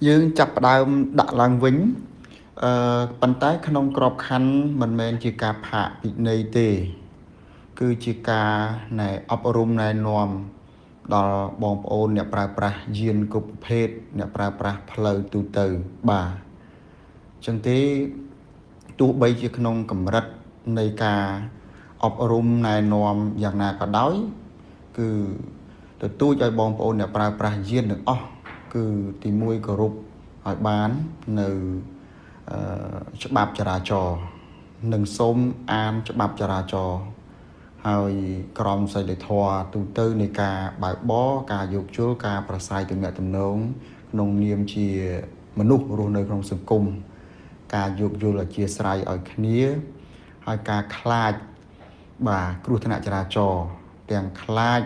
យើងចាប់ផ្ដើមដាក់ឡើងវិញប៉ុន្តែក្នុងក្របខ័ណ្ឌមិនមែនជាការផាកពិន័យទេគឺជាការណែអប់រំណែនាំដល់បងប្អូនអ្នកប្រើប្រាស់យានគ្រប់ប្រភេទអ្នកប្រើប្រាស់ផ្លូវទូទៅបាទអញ្ចឹងទេទោះបីជាក្នុងកម្រិតនៃការអប់រំណែនាំយ៉ាងណាក៏ដោយគឺទទូចឲ្យបងប្អូនអ្នកប្រើប្រាស់យានទាំងអស់គឺទី1គោរពឲ្យបាននៅច្បាប់ចរាចរណ៍និងសូមអានច្បាប់ចរាចរណ៍ហើយក្រមសីលធម៌ទូទៅនៃការបើកបរការយោគយល់ការប្រស្រ័យទំនាក់ទំនងក្នុងនាមជាមនុស្សរស់នៅក្នុងសង្គមការយោគយល់អធ្យាស្រ័យឲ្យគ្នាហើយការខ្លាចបាទគ្រោះថ្នាក់ចរាចរណ៍ទាំងខ្លាច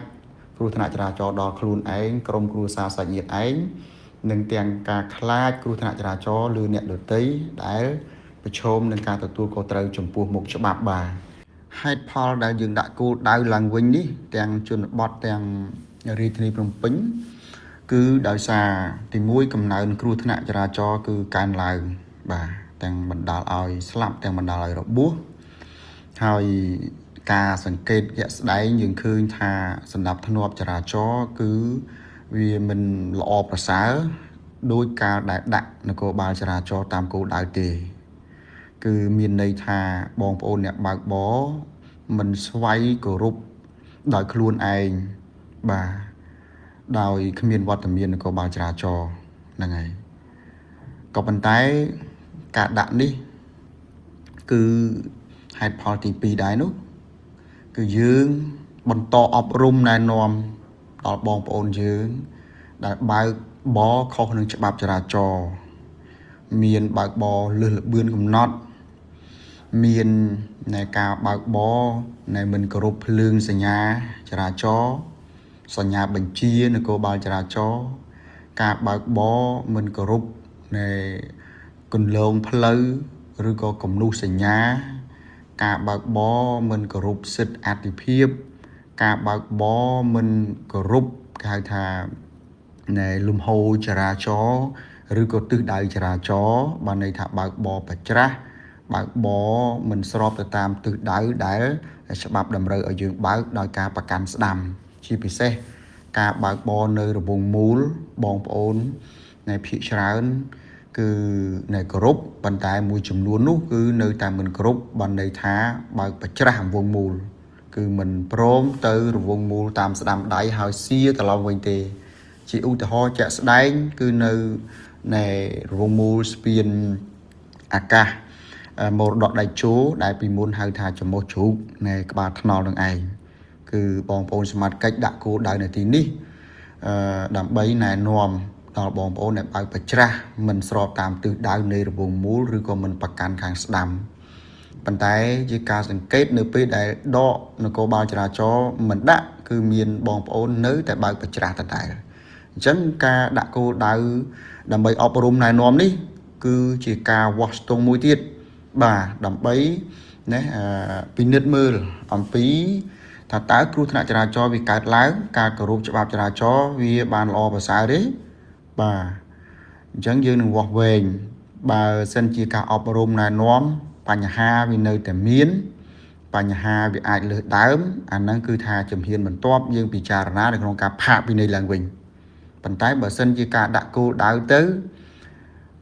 គ្រោះថ្នាក់ចរាចរណ៍ដល់ខ្លួនឯងក្រុមគ្រួសារសាច់ញាតិឯងនិងទាំងការខ្លាចគ្រោះថ្នាក់ចរាចរណ៍ឬអ្នកដទៃដែលប្រឈមនឹងការទទួលខុសត្រូវចំពោះមុខច្បាប់បាទហេតុផលដែលយើងដាក់គោលដៅឡើងវិញនេះទាំងជនបទទាំងរាជធានីភ្នំពេញគឺដោយសារទី1កំណើនគ្រោះថ្នាក់ចរាចរណ៍គឺកើនឡើងបាទទាំងបណ្ដាលឲ្យស្លាប់ទាំងបណ្ដាលឲ្យរបួសហើយការសង្កេតជាក់ស្ដែងយើងឃើញថាសណ្ដាប់ធ្នាប់ចរាចរណ៍គឺវាមិនល្អប្រសើរដោយការដែលដាក់នគរបាលចរាចរណ៍តាមគោលដៅទេគឺមានន័យថាបងប្អូនអ្នកបើកបរមិនស្វ័យគោរពដោយខ្លួនឯងបាទដោយគ្មានវត្តមាននគរបាលចរាចរណ៍ហ្នឹងហើយក៏ប៉ុន្តែការដាក់នេះគឺហេតុផលទី2ដែរនោះគឺយើងបន្តអប់រំណែនាំដល់បងប្អូនយើងដែលបើកបរខុសនឹងច្បាប់ចរាចរណ៍មានបើកបរលើសល្បឿនកំណត់មាននៃការបើកបរនៃមិនគោរពភ្លើងសញ្ញាចរាចរណ៍សញ្ញាបញ្ជានគរបាលចរាចរណ៍ការបើកបរមិនគោរពនៃគន្លងផ្លូវឬក៏គំនូសសញ្ញាការបើកបរមិនគោរពសិទ្ធិអាទិភាពការបើកបរមិនគោរពគេហៅថានៃលំហូរចរាចរណ៍ឬក៏ទិសដៅចរាចរណ៍បានន័យថាបើកបរប្រច្រាស់បើកបរមិនស្របទៅតាមទិសដៅដែលច្បាប់តម្រូវឲ្យយើងបើកដោយការប្រកាន់ស្ដាំជាពិសេសការបើកបរនៅរង្វង់មូលបងប្អូននៃភាគច្រើនគឺនៅគោរពប៉ុន្តែមួយចំនួននោះគឺនៅតែមិនគោរពបានន័យថាបើកប្រច្រាស់រង្វង់មូលគឺមិនព្រមទៅរង្វង់មូលតាមស្ដាំដៃហើយសៀត្រឡប់វិញទេជាឧទាហរណ៍ជាក់ស្ដែងគឺនៅនៃរង្វង់មូលស្ពានអាកាសមរតកដៃជោដែលពីមុនហៅថាចំមុះជ្រូកនៃក្បាលថ្នល់នឹងឯងគឺបងប្អូនសមាជិកដាក់គោលដៅនៅទីនេះដើម្បីណែនាំដល់បងប្អូនដែលបើកប្រច្រាស់មិនស្របតាមទិសដៅនៃរង្វង់មូលឬក៏មិនប្រកាន់ខាងស្ដាំប៉ុន្តែជាការសង្កេតនៅពេលដែលដកនគរបាលចរាចរណ៍មិនដាក់គឺមានបងប្អូននៅតែបើកប្រច្រាស់ដដែលអញ្ចឹងការដាក់គោលដៅដើម្បីអប់រំណែនាំនេះគឺជាការវាស់ស្ទង់មួយទៀតបាទដើម្បីណាពិនិត្យមើលអំពីថាតើគ្រោះថ្នាក់ចរាចរណ៍វាកើតឡើងការគោរពច្បាប់ចរាចរណ៍វាបានល្អប្រសើរទេបាទអញ្ចឹងយើងនឹងវាស់វែងបើសិនជាការអប់រំណែនាំបញ្ហាវានៅតែមានបញ្ហាវាអាចលើសដើមអាហ្នឹងគឺថាជំហានបន្ទាប់យើងពិចារណានៅក្នុងការផាកពិន័យឡើងវិញប៉ុន្តែបើសិនជាការដាក់គោលដៅទៅ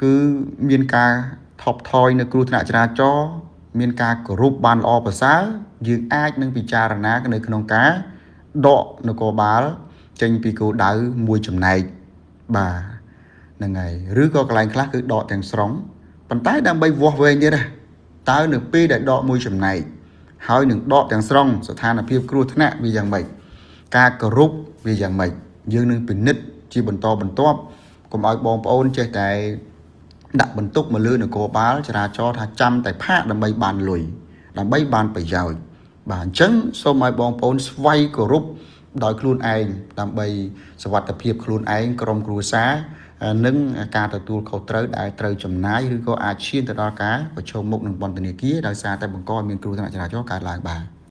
គឺមានការថប់ថយនៅគ្រោះថ្នាក់ចរាចរណ៍មានការគោរពបានល្អប្រសើរយើងអាចនឹងពិចារណានៅក្នុងការដកនគរបាលចេញពីគោលដៅមួយចំណែកបាទហ្នឹងហើយឬក៏កន្លែងខ្លះគឺដកទាំងស្រុងប៉ុន្តែដើម្បីវាស់វែងទៀតណាតើនៅពេលដែលដកមួយចំណែកហើយនឹងដកទាំងស្រុងស្ថានភាពគ្រោះថ្នាក់វាយ៉ាងម៉េចការគោរពវាយ៉ាងម៉េចយើងនឹងពិនិត្យជាបន្តបន្ទាប់កុំឲ្យបងប្អូនចេះតែដាក់បន្ទុកមកលើនគរបាលចរាចរណ៍ថាចាំតែផាកដើម្បីបានលុយដើម្បីបានប្រយោជន៍បាទអញ្ចឹងសូមឲ្យបងប្អូនស្វ័យគោរពដោយខ្លួនឯងដើម្បីសុវត្ថិភាពខ្លួនឯងក្រុមគ្រួសារនិងការទទួលខុសត្រូវដែលត្រូវចំណាយឬក៏អាចឈានទៅដល់ការប្រឈមមុខនឹងពន្ធនាគារដោយសារតែបង្កឲ្យមានគ្រោះថ្នាក់ចរាចរណ៍កើតឡើងបាទ